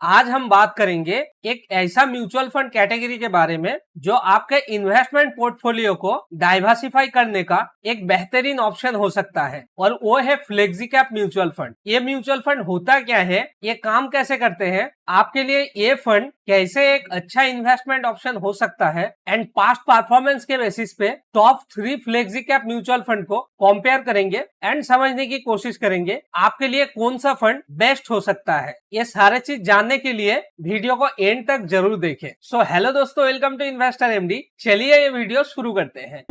आज हम बात करेंगे एक ऐसा म्यूचुअल फंड कैटेगरी के बारे में जो आपके इन्वेस्टमेंट पोर्टफोलियो को डाइवर्सिफाई करने का एक बेहतरीन ऑप्शन हो सकता है और वो है फ्लेक्सिकैप म्यूचुअल फंड। ये म्यूचुअल फंड होता क्या है, ये काम कैसे करते हैं, आपके लिए ये फंड कैसे एक अच्छा इन्वेस्टमेंट ऑप्शन हो सकता है एंड पास्ट परफॉर्मेंस के बेसिस पे टॉप 3 फ्लेक्सिकैप म्यूचुअल फंड को कंपेयर करेंगे एंड समझने की कोशिश करेंगे आपके लिए कौन सा फंड बेस्ट हो सकता है। ये सारे चीज जानने के लिए वीडियो को एंड तक जरूर देखें। सो हेलो दोस्तों, वेलकम टू इन्वेस्टर एमडी। चलिए ये वीडियो शुरू करते हैं।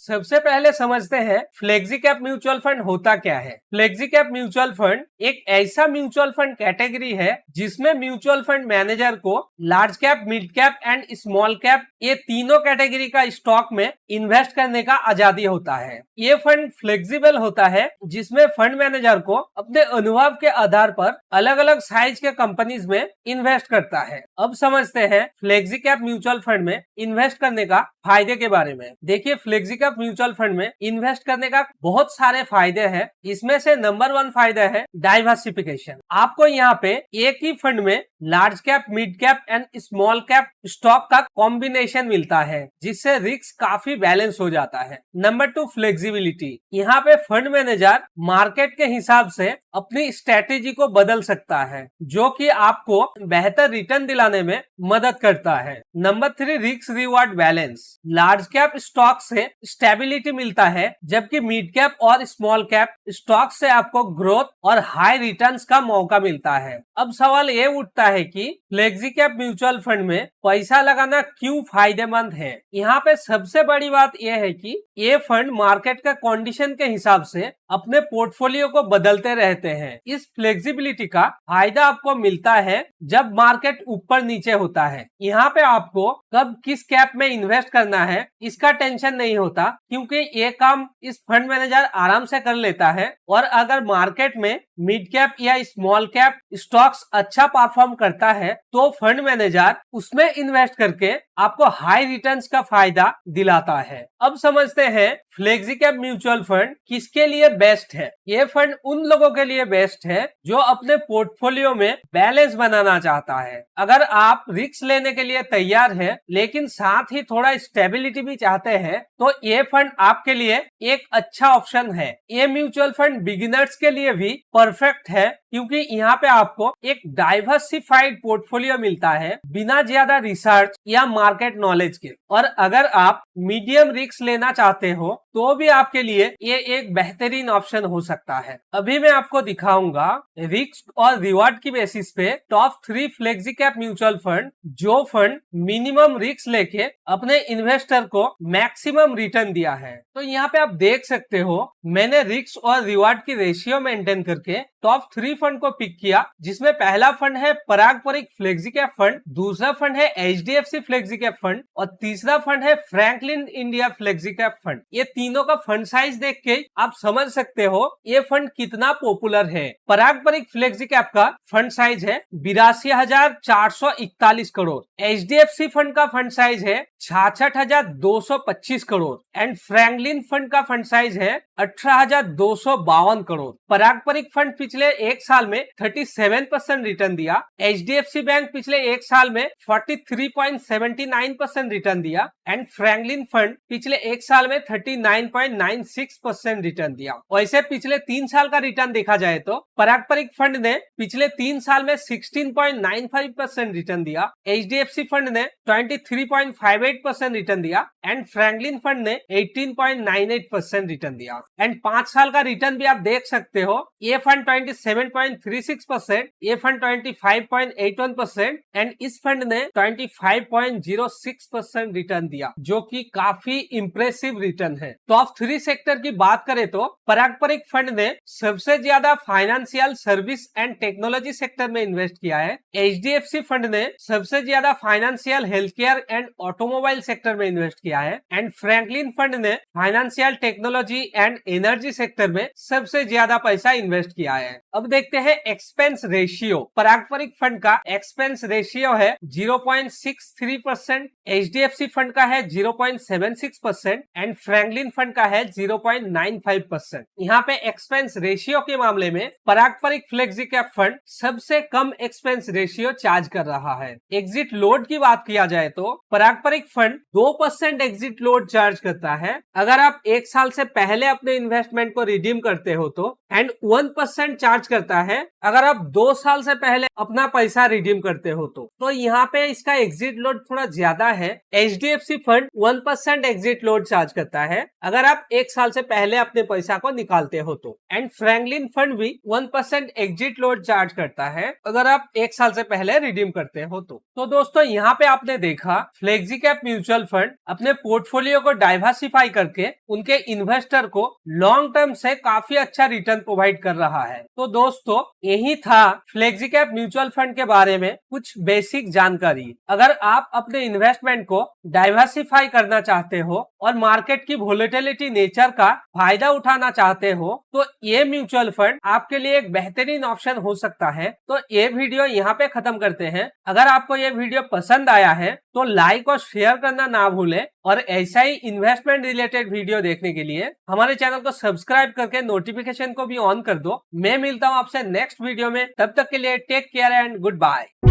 सबसे पहले समझते हैं फ्लेक्सिकैप म्यूचुअल फंड होता क्या है। फ्लेक्सिकैप म्यूचुअल फंड एक ऐसा म्यूचुअल फंड कैटेगरी है जिसमें म्यूचुअल फंड मैनेजर को large cap, mid cap and small cap ये तीनों कैटेगरी का स्टॉक में इन्वेस्ट करने का आजादी होता है। ये फंड फ्लेक्सिबल होता है जिसमें फंड मैनेजर को अपने अनुभव के आधार पर अलग अलग साइज के कंपनीज में इन्वेस्ट करता है। अब समझते हैं फ्लेक्सिकैप म्यूचुअल फंड में इन्वेस्ट करने का फायदे के बारे में। देखिए, फ्लेक्सिकैप म्यूचुअल फंड में इन्वेस्ट करने का बहुत सारे फायदे हैं। इसमें से नंबर 1 फायदा है डाइवर्सिफिकेशन। आपको यहाँ पे एक ही फंड में large cap, mid cap and small cap stock का कॉम्बिनेशन मिलता है जिससे रिस्क काफी बैलेंस हो जाता है। Number 2 flexibility. यहाँ पे फंड मैनेजर मार्केट के हिसाब से अपनी स्ट्रेटेजी को बदल सकता है जो कि आपको बेहतर रिटर्न दिलाने में मदद करता है। Number 3 risk reward balance. Large cap stock से स्टेबिलिटी मिलता है जबकि मिड कैप और स्मॉल कैप स्टॉक से आपको ग्रोथ और हाई रिटर्न्स का मौका मिलता है। अब सवाल ये उठता है कि फ्लेक्सिकैप म्यूचुअल फंड में पैसा लगाना क्यों फायदेमंद है। यहाँ पे सबसे बड़ी बात यह है कि ये फंड मार्केट का कंडीशन के हिसाब से अपने पोर्टफोलियो को बदलते रहते हैं। इस फ्लेक्सिबिलिटी का फायदा आपको मिलता है जब मार्केट ऊपर नीचे होता है। यहाँ पे आपको कब किस कैप में इन्वेस्ट करना है इसका टेंशन नहीं होता क्योंकि ये काम इस फंड मैनेजर आराम से कर लेता है। और अगर मार्केट में मिड कैप या स्मॉल कैप स्टॉक्स अच्छा परफॉर्म करता है तो फंड मैनेजर उसमें इन्वेस्ट करके आपको हाई रिटर्न्स का फायदा दिलाता है। अब समझते हैं फ्लेक्सिकैप म्यूचुअल फंड किसके लिए बेस्ट है। ये फंड उन लोगों के लिए बेस्ट है जो अपने पोर्टफोलियो में बैलेंस बनाना चाहता है। अगर आप रिस्क लेने के लिए तैयार है लेकिन साथ ही थोड़ा स्टेबिलिटी भी चाहते हैं तो ये फंड आपके लिए एक अच्छा ऑप्शन है। ये म्यूचुअल फंड बिगिनर्स के लिए भी परफेक्ट है क्योंकि यहाँ पे आपको एक डाइवर्सिफाइड पोर्टफोलियो मिलता है बिना ज्यादा रिसर्च या मार्केट नॉलेज के। और अगर आप मीडियम रिस्क लेना चाहते हो तो भी आपके लिए ये एक बेहतरीन ऑप्शन हो सकता है। अभी मैं आपको दिखाऊंगा रिस्क और रिवॉर्ड की बेसिस पे टॉप 3 फ्लेक्सिकैप म्यूचुअल फंड जो फंड मिनिमम रिस्क लेके अपने इन्वेस्टर को मैक्सिमम रिटर्न दिया है। तो यहाँ पे आप देख सकते हो मैंने रिस्क और रिवॉर्ड की रेशियो मेंटेन करके टॉप 3 फंड को पिक किया जिसमें पहला फंड है परागपरिक फ्लेक्सिकैप फंड, दूसरा फंड है एचडीएफसी फ्लेक्सिकैप फंड और तीसरा फंड है फ्रैंकलिन इंडिया फ्लेक्सिकैप फंड। ये तीनों का फंड साइज देख के आप समझ सकते हो ये फंड कितना पॉपुलर है। परागपरिक फ्लेक्सिकैप का फंड साइज है 82,441 करोड़, एचडीएफसी फंड का फंड साइज है 66,225 करोड़ एंड फ्रैंकलिन फंड का फंड साइज है 18,252 करोड़। परागपरिक फंड पिछले एक साल में 37% रिटर्न दिया, एचडीएफसी बैंक पिछले एक साल में 43.79% रिटर्न दिया एंड फ्रैंकलिन फंड पिछले एक साल में 39.96% रिटर्न दिया। वैसे पिछले 3 साल का रिटर्न देखा जाए तो परागपरिक फंड ने पिछले 3 साल में 16.95% रिटर्न दिया, एचडीएफसी फंड ने 23.58% रिटर्न दिया एंड फ्रैंकलिन फंड ने 18.98% रिटर्न दिया। एंड 5 साल का रिटर्न भी आप देख सकते हो, ये फंड 27.36%, ये फंड 25.81% एंड इस फंड ने 25.06% रिटर्न दिया जो कि काफी इंप्रेसिव रिटर्न है। टॉप 3 सेक्टर की बात करें तो परागपरिक फंड ने सबसे ज्यादा financial service and technology sector में इन्वेस्ट किया है, एचडीएफसी फंड ने सबसे ज्यादा financial, health care and automobile sector में इन्वेस्ट किया है एंड फ्रैंकलिन फंड ने financial, technology and energy sector में सबसे ज्यादा पैसा इन्वेस्ट किया है। अब देखते हैं एक्सपेंस रेशियो। पारंपरिक फंड का एक्सपेंस रेशियो है 0.63%, एचडीएफसी फंड का है 0.76% एंड फ्रैंकलिन फंड का है 0.95%। यहाँ पे एक्सपेंस रेशियो के मामले में पारंपरिक फ्लेक्सी कैप फंड सबसे कम एक्सपेंस रेशियो चार्ज कर रहा है। एग्जिट लोड की बात किया जाए तो पारंपरिक फंड 2% एग्जिट लोड चार्ज करता है अगर आप एक साल से पहले अपने इन्वेस्टमेंट को रिडीम करते हो तो, एंड 1% चार्ज करता है अगर आप 2 साल से पहले अपना पैसा रिडीम करते हो तो यहाँ पे इसका एग्जिट लोड थोड़ा ज्यादा है। HDFC fund 1% exit load charge करता है अगर आप एक साल से पहले अपने पैसा को निकालते हो तो, एंड फ्रैंकलिन फंड भी 1% एग्जिट लोड चार्ज करता है अगर आप एक साल से पहले रिडीम करते हो तो दोस्तों यहाँ पे आपने देखा फ्लेक्सी कैप म्यूचुअल फंड अपने पोर्टफोलियो को डाइवर्सिफाई करके उनके इन्वेस्टर को लॉन्ग टर्म से काफी अच्छा रिटर्न प्रोवाइड कर रहा है। तो दोस्तों यही था फ्लेक्सी कैप म्यूचुअल फंड के बारे में कुछ बेसिक जानकारी। अगर आप अपने इन्वेस्टमेंट को डाइवर्सिफाई करना चाहते हो और मार्केट की वोलेटिलिटी नेचर का फायदा उठाना चाहते हो तो ये म्यूचुअल फंड आपके लिए एक बेहतरीन ऑप्शन हो सकता है। तो ये वीडियो यहाँ पे खत्म करते हैं। अगर आपको ये वीडियो पसंद आया है तो लाइक और शेयर करना ना भूलें और ऐसा ही इन्वेस्टमेंट रिलेटेड वीडियो देखने के लिए हमारे चैनल को सब्सक्राइब करके नोटिफिकेशन को भी ऑन कर दो। मैं मिलता हूँ आपसे नेक्स्ट वीडियो में, तब तक के लिए take care and good bye.